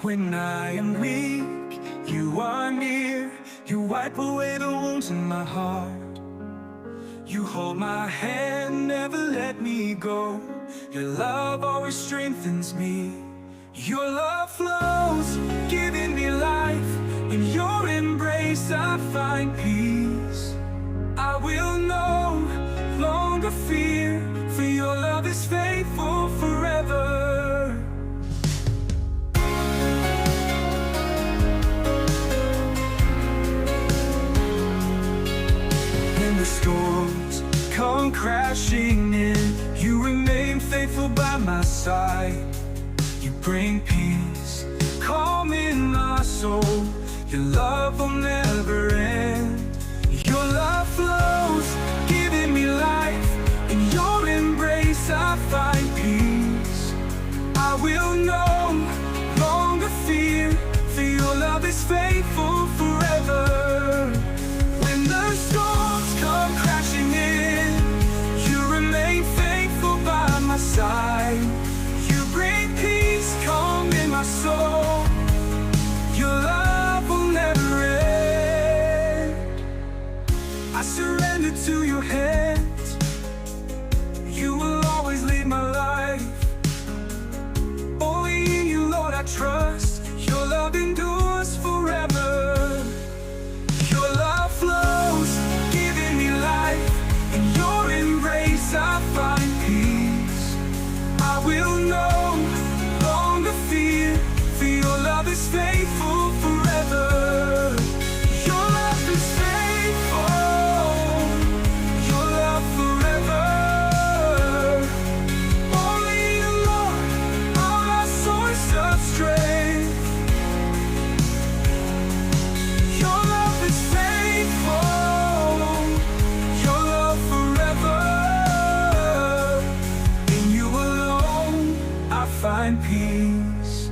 When I am weak, you are near. You wipe away the wounds in my heart. You hold my hand, never let me go. Your love always strengthens me. Your love flows, giving me life. In your embrace I find peace. I will no longer fear, for your love is faithful forever. When the storms come crashing in, you remain faithful by my side. You bring peace, calm in my soul. Your love will never end. Your love flows, giving me life. In your embrace I find peace. I will no longer fear, for your love is faithful forever. When the storms come crashing in, you remain faithful by my side. You bring peace, calm in my soul. Your love will never end. I surrender to your hands. You will always lead my life. Only in you, Lord, I trust. Your love endures forever. Your love flows, giving me life. In your embrace I find peace. I will no longer fear, for your love is faithful forever. Your love is faithful. Your love forever. Only you, Lord, are my source of strength. Your love is faithful. Your love forever. In you alone I find peace.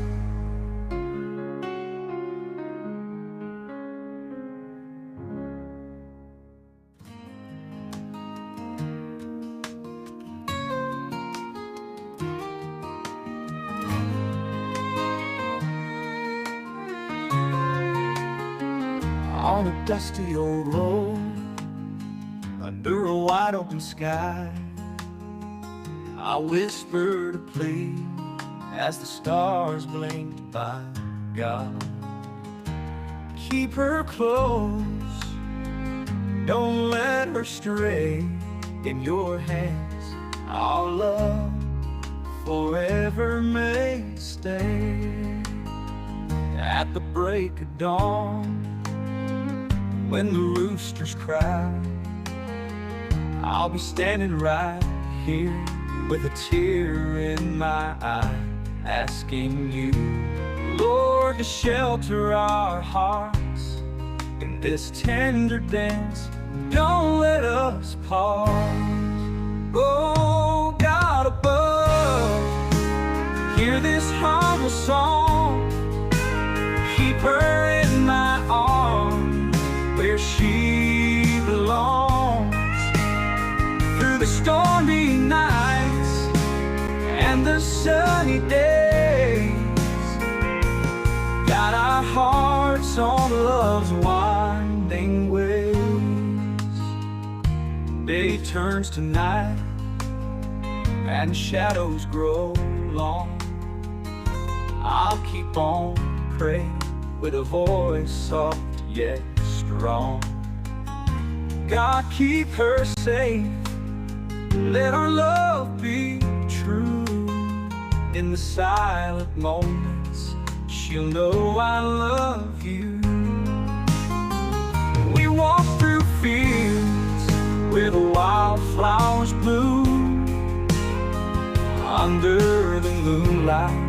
On a dusty old road, under a wide open sky, I whispered a plea as the stars blinked by. God, keep her close, don't let her stray. In your hands our love forever may stay. At the break of dawn, when the roosters cry, I'll be standing right here with a tear in my eye, asking you, Lord, to shelter our hearts in this tender dance. Don't let us part. Oh, God above, hear this humble song. Keep her in my arms where she belongs. Through the stormy nights and the sunny days, guide our hearts on love's winding ways. Day turns to night and shadows grow long. I'll keep on praying with a voice soft yet strong. God, keep her safe, let our love be true. In the silent moments, she'll know I love you. We walk through fields where the wildflowers bloom, under the moonlight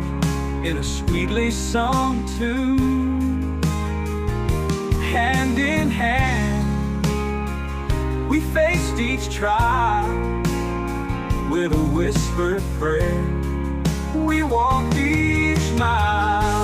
in a sweetly sung tune. Hand in hand, we faced each trial with a whispered prayer. We walked each mile